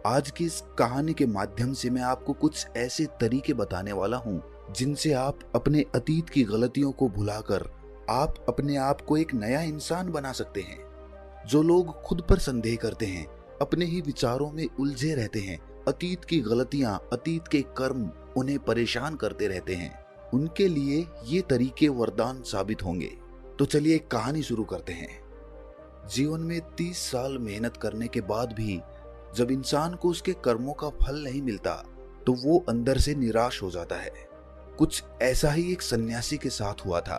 आज की इस कहानी के माध्यम से मैं आपको कुछ ऐसे तरीके बताने वाला हूँ जिनसे आप अपने अतीत की गलतियों को भुलाकर आप अपने आप को एक नया इंसान बना सकते हैं। जो लोग खुद पर संदेह करते हैं, अपने ही विचारों में उलझे रहते हैं, अतीत की गलतियां, अतीत के कर्म उन्हें परेशान करते रहते हैं, उनके लिए ये तरीके वरदान साबित होंगे। तो चलिए एक कहानी शुरू करते हैं। जीवन में 30 साल मेहनत करने के बाद भी जब इंसान को उसके कर्मों का फल नहीं मिलता तो वो अंदर से निराश हो जाता है। कुछ ऐसा ही एक सन्यासी के साथ हुआ था।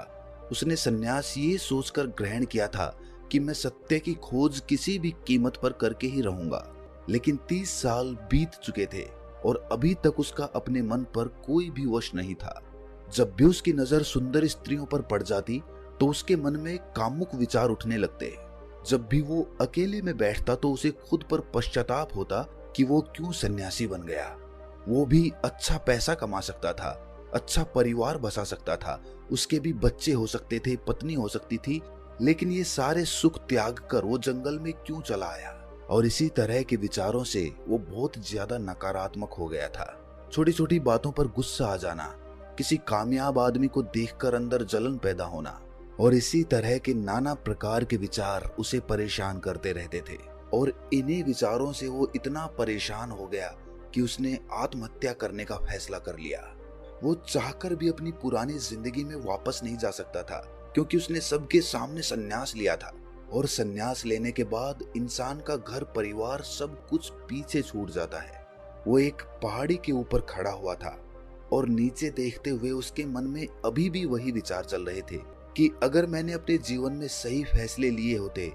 उसने सन्यास ये सोचकर ग्रहण किया था कि मैं सत्य की खोज किसी भी कीमत पर करके ही रहूंगा। लेकिन 30 साल बीत चुके थे और अभी तक उसका अपने मन पर कोई भी वश नहीं था। जब भी उसकी नजर सुंदर स्त्रियों पर पड़ जाती तो उसके मन में कामुक विचार उठने लगते। जब भी वो अकेले में बैठता तो उसे खुद पर पश्चाताप होता कि वो क्यों सन्यासी बन गया। वो भी अच्छा पैसा कमा सकता था, अच्छा परिवार बसा सकता था, उसके भी बच्चे हो सकते थे, पत्नी हो सकती थी, लेकिन ये सारे सुख त्याग कर वो जंगल में क्यों चला आया। और इसी तरह के विचारों से वो बहुत ज्यादा नकारात्मक हो गया था। छोटी छोटी बातों पर गुस्सा आ जाना, किसी कामयाब आदमी को देखकर अंदर जलन पैदा होना, और इसी तरह के नाना प्रकार के विचार उसे परेशान करते रहते थे। और इन्हीं विचारों से वो इतना परेशान हो गया कि उसने आत्महत्या करने का फैसला कर लिया। वो चाहकर भी अपनी पुरानी जिंदगी में वापस नहीं जा सकता था, क्योंकि उसने सबके सामने संन्यास लिया था। और संन्यास लेने के बाद इंसान का घर परिवार सब कुछ पीछे छूट जाता है। वो एक पहाड़ी के ऊपर खड़ा हुआ था और नीचे देखते हुए उसके मन में अभी भी वही विचार चल रहे थे कि अगर मैंने अपने जीवन में सही फैसले लिए होते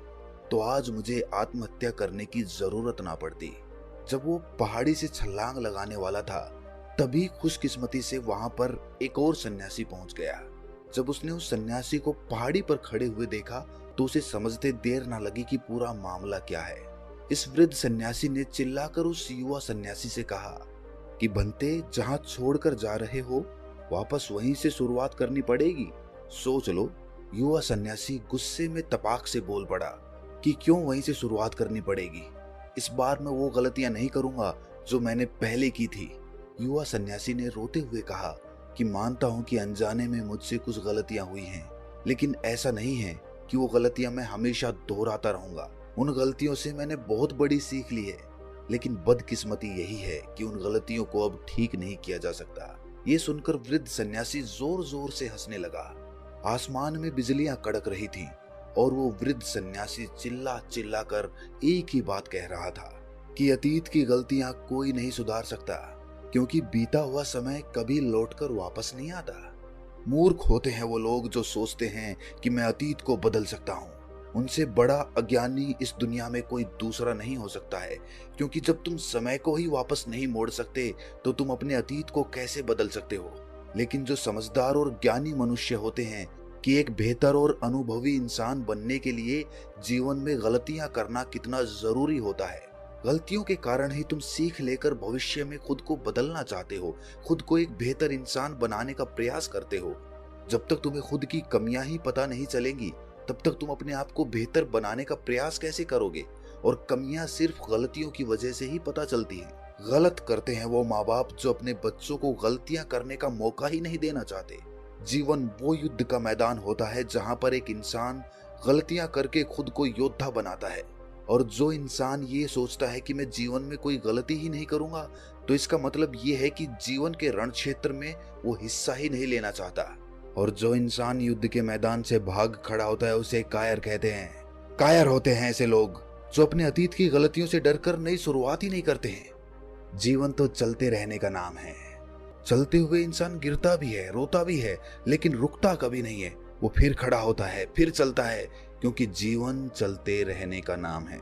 तो आज मुझे आत्महत्या करने की जरूरत ना पड़ती। जब वो पहाड़ी से छलांग लगाने वाला था तभी खुशकिस्मती से वहां पर एक और सन्यासी पहुंच गया। जब उसने उस सन्यासी को पहाड़ी पर खड़े हुए देखा तो उसे समझते देर ना लगी कि पूरा मामला क्या है। इस वृद्ध सन्यासी ने चिल्लाकर उस युवा सन्यासी से कहा कि बनते, जहां छोड़कर जा रहे हो वापस वहीं से शुरुआत करनी पड़ेगी। सोच लो। युवा सन्यासी गुस्से में तपाक से बोल पड़ा कि क्यों वहीं से शुरुआत करनी पड़ेगी। इस बार मैं वो गलतियां नहीं करूंगा जो मैंने पहले की थी। युवा सन्यासी ने रोते हुए कहा कि मानता हूं कि अनजाने में मुझसे कुछ गलतियां हुई हैं, लेकिन ऐसा नहीं है कि वो गलतियां मैं हमेशा दोहराता रहूंगा। उन गलतियों से मैंने बहुत बड़ी सीख ली है, लेकिन बदकिस्मती यही है कि उन गलतियों को अब ठीक नहीं किया जा सकता। ये सुनकर वृद्ध सन्यासी जोर जोर से हंसने लगा। आसमान में बिजलियां कड़क रही थीं और वो वृद्ध सन्यासी चिल्ला चिल्ला कर एक ही बात कह रहा था कि अतीत की गलतियां कोई नहीं सुधार सकता, क्योंकि बीता हुआ समय कभी लौटकर वापस नहीं आता। मूर्ख होते हैं वो लोग जो सोचते हैं कि मैं अतीत को बदल सकता हूँ। उनसे बड़ा अज्ञानी इस दुनिया में कोई दूसरा नहीं हो सकता है, क्योंकि जब तुम समय को ही वापस नहीं मोड़ सकते तो तुम अपने अतीत को कैसे बदल सकते हो। लेकिन जो समझदार और ज्ञानी मनुष्य होते हैं कि एक बेहतर और अनुभवी इंसान बनने के लिए जीवन में गलतियां करना कितना जरूरी होता है। गलतियों के कारण ही तुम सीख लेकर भविष्य में खुद को बदलना चाहते हो, खुद को एक बेहतर इंसान बनाने का प्रयास करते हो। जब तक तुम्हें खुद की कमियां ही पता नहीं चलेंगी तब तक तुम अपने आप को बेहतर बनाने का प्रयास कैसे करोगे। और कमियां सिर्फ गलतियों की वजह से ही पता चलती हैं। गलत करते हैं वो माँ बाप जो अपने बच्चों को गलतियां करने का मौका ही नहीं देना चाहते। जीवन वो युद्ध का मैदान होता है जहां पर एक इंसान गलतियां करके खुद को योद्धा बनाता है। और जो इंसान ये सोचता है कि मैं जीवन में कोई गलती ही नहीं करूंगा, तो इसका मतलब ये है कि जीवन के रण क्षेत्र में वो हिस्सा ही नहीं लेना चाहता। और जो इंसान युद्ध के मैदान से भाग खड़ा होता है उसे कायर कहते हैं। कायर होते हैं ऐसे लोग जो अपने अतीत की गलतियों से डरकर नई शुरुआत ही नहीं करते हैं। जीवन तो चलते रहने का नाम है। चलते हुए इंसान गिरता भी है, रोता भी है, लेकिन रुकता कभी नहीं है। वो फिर खड़ा होता है, फिर चलता है, क्योंकि जीवन चलते रहने का नाम है।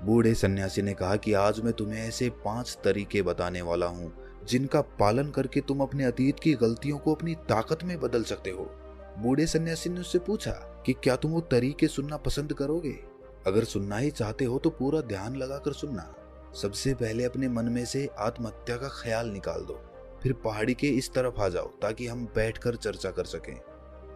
बूढ़े सन्यासी ने कहा कि आज मैं तुम्हें ऐसे 5 तरीके बताने वाला हूँ जिनका पालन करके तुम अपने अतीत की गलतियों को अपनी ताकत में बदल सकते हो। बूढ़े सन्यासी ने उससे पूछा कि क्या तुम वो तरीके सुनना पसंद करोगे? अगर सुनना ही चाहते हो तो पूरा ध्यान लगाकर सुनना। सबसे पहले अपने मन में से आत्महत्या का ख्याल निकाल दो, फिर पहाड़ी के इस तरफ आ जाओ ताकि हम बैठकर चर्चा कर सकें।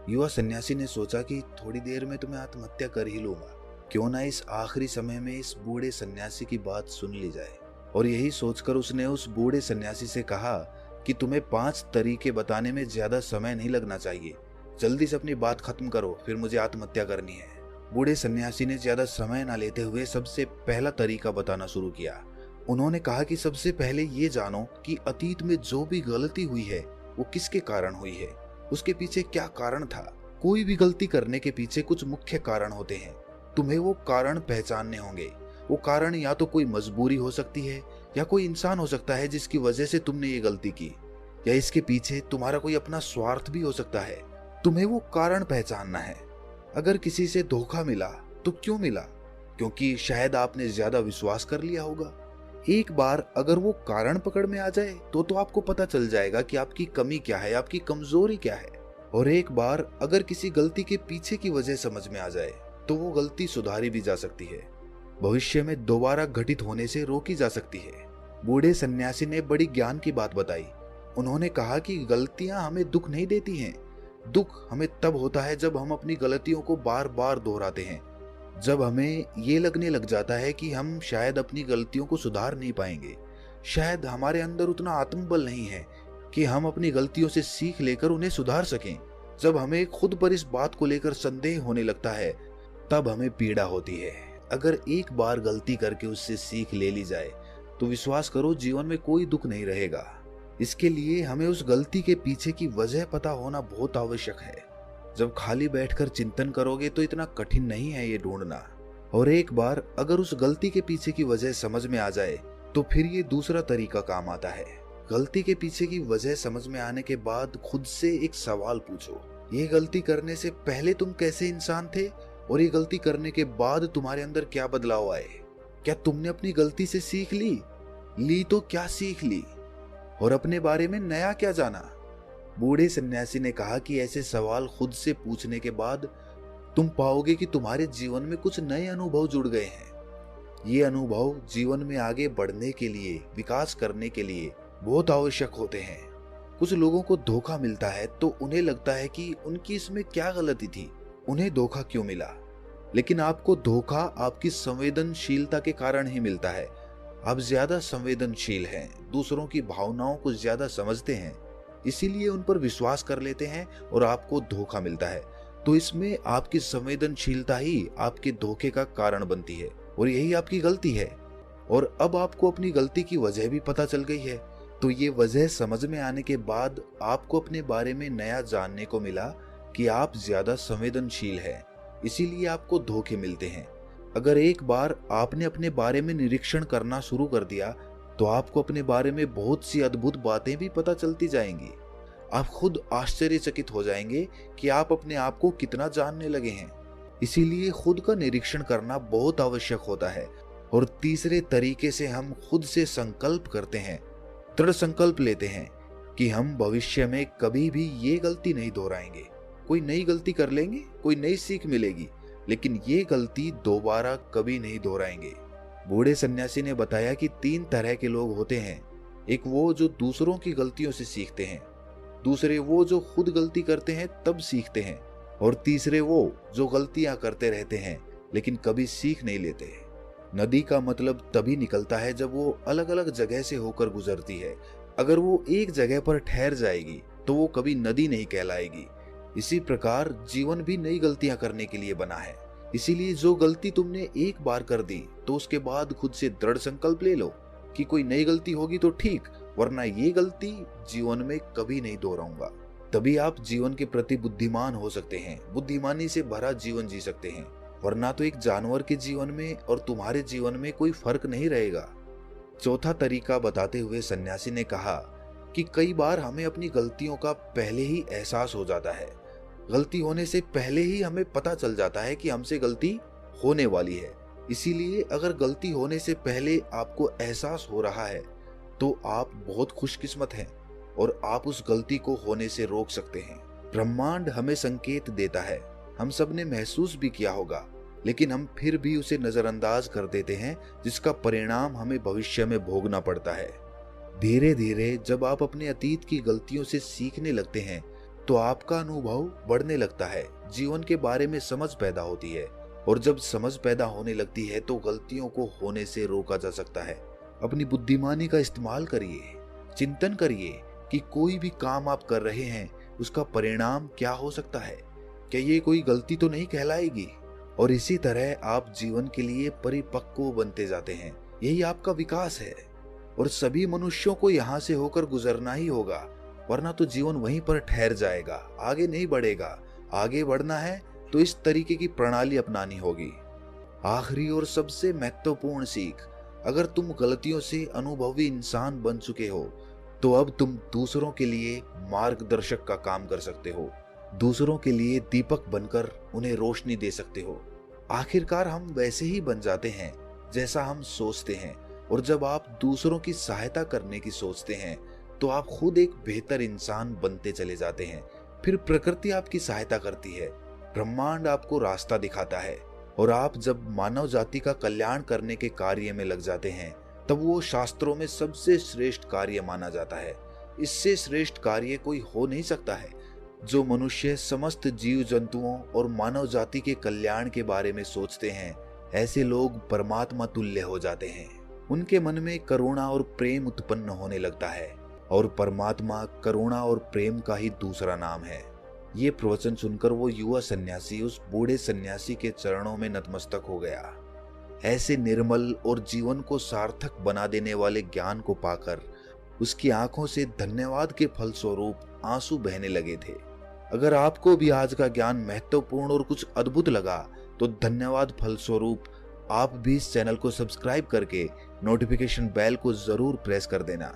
युवा सन्यासी ने सोचा कि थोड़ी देर में तो मैं आत्महत्या कर ही लूंगा, क्यों ना इस आखिरी समय में इस बूढ़े सन्यासी की बात सुन ली जाए। और यही सोचकर उसने उस बूढ़े सन्यासी से कहा कि तुम्हें 5 तरीके बताने में ज्यादा समय नहीं लगना चाहिए, जल्दी से अपनी बात खत्म करो, फिर मुझे आत्महत्या करनी है। बूढ़े सन्यासी ने ज्यादा समय न लेते हुए सबसे पहला तरीका बताना शुरू किया। उन्होंने कहा कि सबसे पहले ये जानो कि अतीत में जो भी गलती हुई है वो किसके कारण हुई है, उसके पीछे क्या कारण था। कोई भी गलती करने के पीछे कुछ मुख्य कारण होते हैं, तुम्हें वो कारण पहचानने होंगे। वो कारण या तो कोई मजबूरी हो सकती है या कोई इंसान हो सकता है जिसकी वजह से तुमने ये गलती की, या इसके पीछे तुम्हारा कोई अपना स्वार्थ भी हो सकता है। तुम्हें वो कारण पहचानना है। अगर किसी से धोखा मिला तो क्यों मिला? क्योंकि शायद आपने ज्यादा विश्वास कर लिया होगा। एक बार अगर वो कारण पकड़ में आ जाए तो आपको पता चल जाएगा कि आपकी कमी क्या है, आपकी कमजोरी क्या है। और एक बार अगर किसी गलती के पीछे की वजह समझ में आ जाए तो वो गलती सुधारी भी जा सकती है, भविष्य में दोबारा घटित होने से रोकी जा सकती है। बूढ़े सन्यासी ने बड़ी ज्ञान की बात बताई। उन्होंने कहा कि गलतियां हमें दुख नहीं देती हैं। दुख हमें तब होता है जब हम अपनी गलतियों को बार बार दोहराते हैं, जब हमें ये लगने लग जाता है कि हम शायद अपनी गलतियों को सुधार नहीं पाएंगे, शायद हमारे अंदर उतना आत्मबल नहीं है कि हम अपनी गलतियों से सीख लेकर उन्हें सुधार सकें। जब हमें खुद पर इस बात को लेकर संदेह होने लगता है तब हमें पीड़ा होती है। अगर एक बार गलती करके उससे सीख ले ली जाए तो विश्वास करो जीवन में कोई दुख नहीं रहेगा। इसके लिए हमें उस गलती के पीछे की वजह पता होना बहुत आवश्यक है। जब खाली बैठकर चिंतन करोगे तो इतना कठिन नहीं है ये ढूंढना। और एक बार अगर उस गलती के पीछे की वजह समझ में आ जाए तो फिर ये दूसरा तरीका काम आता है। गलती के पीछे की वजह समझ में आने के बाद खुद से एक सवाल पूछो, ये गलती करने से पहले तुम कैसे इंसान थे और ये गलती करने के बाद तुम्हारे अंदर क्या बदलाव आए? क्या तुमने अपनी गलती से सीख ली तो क्या सीख ली और अपने बारे में नया क्या जाना? बूढ़े सन्यासी ने कहा कि ऐसे सवाल खुद से पूछने के बाद तुम पाओगे कि तुम्हारे जीवन में कुछ नए अनुभव जुड़ गए हैं। ये अनुभव जीवन में आगे बढ़ने के लिए, विकास करने के लिए बहुत आवश्यक होते हैं। कुछ लोगों को धोखा मिलता है तो उन्हें लगता है कि उनकी इसमें क्या गलती थी, उन्हें धोखा क्यों मिला। लेकिन आपको धोखा आपकी संवेदनशीलता के कारण ही मिलता है। आप ज्यादा संवेदनशील हैं, दूसरों की भावनाओं को ज्यादा समझते हैं, इसीलिए उन पर विश्वास कर लेते हैं और आपको धोखा मिलता है। तो इसमें आपकी संवेदनशीलता ही आपके धोखे का कारण बनती है और यही आपकी गलती है। और अब आपको अपनी गलती की वजह भी पता चल गई है, तो ये वजह समझ में आने के बाद आपको अपने बारे में नया जानने को मिला कि आप ज्यादा संवेदनशील हैं, इसीलिए आपको धोखे मिलते हैं। अगर एक बार आपने अपने बारे में निरीक्षण करना शुरू कर दिया तो आपको अपने बारे में बहुत सी अद्भुत बातें भी पता चलती जाएंगी। आप खुद आश्चर्यचकित हो जाएंगे कि आप अपने आप को कितना जानने लगे हैं। इसीलिए खुद का निरीक्षण करना बहुत आवश्यक होता है। और तीसरे तरीके से हम खुद से संकल्प करते हैं, दृढ़ संकल्प लेते हैं कि हम भविष्य में कभी भी ये गलती नहीं दोहराएंगे। कोई नई गलती कर लेंगे, कोई नई सीख मिलेगी, लेकिन ये गलती दोबारा कभी नहीं दोहराएंगे। बूढ़े सन्यासी ने बताया कि 3 तरह के लोग होते हैं। एक वो जो दूसरों की गलतियों से सीखते हैं, दूसरे वो जो खुद गलती करते हैं तब सीखते हैं, और तीसरे वो जो गलतियां करते रहते हैं लेकिन कभी सीख नहीं लेते। नदी का मतलब तभी निकलता है जब वो अलग अलग जगह से होकर गुजरती है। अगर वो एक जगह पर ठहर जाएगी तो वो कभी नदी नहीं कहलाएगी। इसी प्रकार जीवन भी नई गलतियां करने के लिए बना है। इसीलिए जो गलती तुमने एक बार कर दी तो उसके बाद खुद से दृढ़ संकल्प ले लो कि कोई नई गलती होगी तो ठीक, वरना ये गलती जीवन में कभी नहीं दोहराऊंगा। तभी आप जीवन के प्रति बुद्धिमान हो सकते हैं, बुद्धिमानी से भरा जीवन जी सकते हैं। वरना तो एक जानवर के जीवन में और तुम्हारे जीवन में कोई फर्क नहीं रहेगा। चौथा तरीका बताते हुए सन्यासी ने कहा कि कई बार हमें अपनी गलतियों का पहले ही एहसास हो जाता है। गलती होने से पहले ही हमें पता चल जाता है कि हमसे गलती होने वाली है। इसीलिए अगर गलती होने से पहले आपको एहसास हो रहा है तो आप बहुत खुशकिस्मत हैं और आप उस गलती को होने से रोक सकते हैं। ब्रह्मांड हमें संकेत देता है, हम सब ने महसूस भी किया होगा, लेकिन हम फिर भी उसे नजरअंदाज कर देते हैं, जिसका परिणाम हमें भविष्य में भोगना पड़ता है। धीरे धीरे जब आप अपने अतीत की गलतियों से सीखने लगते हैं तो आपका अनुभव बढ़ने लगता है, जीवन के बारे में समझ पैदा होती है, और जब समझ पैदा होने लगती है तो गलतियों को होने से रोका जा सकता है। अपनी बुद्धिमानी का इस्तेमाल करिए, चिंतन करिए कि कोई भी काम आप कर रहे हैं उसका परिणाम क्या हो सकता है, क्या ये कोई गलती तो नहीं कहलाएगी। और इसी तरह आप जीवन के लिए परिपक्व बनते जाते हैं। यही आपका विकास है। और सभी मनुष्यों को यहाँ से होकर गुजरना ही होगा, वरना तो जीवन वहीं पर ठहर जाएगा, आगे नहीं बढ़ेगा। आगे बढ़ना है तो इस तरीके की प्रणाली अपनानी होगी। आखिरी और सबसे महत्वपूर्ण सीख, अगर तुम गलतियों से अनुभवी इंसान बन चुके हो तो अब तुम दूसरों के लिए मार्गदर्शक का काम कर सकते हो, दूसरों के लिए दीपक बनकर उन्हें रोशनी दे सकते हो। आखिरकार हम वैसे ही बन जाते हैं जैसा हम सोचते हैं, और जब आप दूसरों की सहायता करने की सोचते हैं तो आप खुद एक बेहतर इंसान बनते चले जाते हैं। फिर प्रकृति आपकी सहायता करती है, ब्रह्मांड आपको रास्ता दिखाता है, और आप जब मानव जाति का कल्याण करने के कार्य में लग जाते हैं तब वो शास्त्रों में सबसे श्रेष्ठ कार्य माना जाता है। इससे श्रेष्ठ कार्य कोई हो नहीं सकता है। जो मनुष्य समस्त जीव जंतुओं और मानव जाति के कल्याण के बारे में सोचते हैं, ऐसे लोग परमात्मा तुल्य हो जाते हैं। उनके मन में करुणा और प्रेम उत्पन्न होने लगता है, और परमात्मा करुणा और प्रेम का ही दूसरा नाम है। ये प्रवचन सुनकर वो युवा सन्यासी उस बूढ़े सन्यासी के चरणों में नतमस्तक हो गया। ऐसे निर्मल और जीवन को सार्थक बना देने वाले ज्ञान को पाकर उसकी आंखों से धन्यवाद के फलस्वरूप आंसू बहने लगे थे। अगर आपको भी आज का ज्ञान महत्वपूर्ण और कुछ अद्भुत लगा तो धन्यवाद फलस्वरूप आप भी इस चैनल को सब्सक्राइब करके नोटिफिकेशन बेल को जरूर प्रेस कर देना।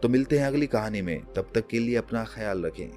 तो मिलते हैं अगली कहानी में, तब तक के लिए अपना ख्याल रखें।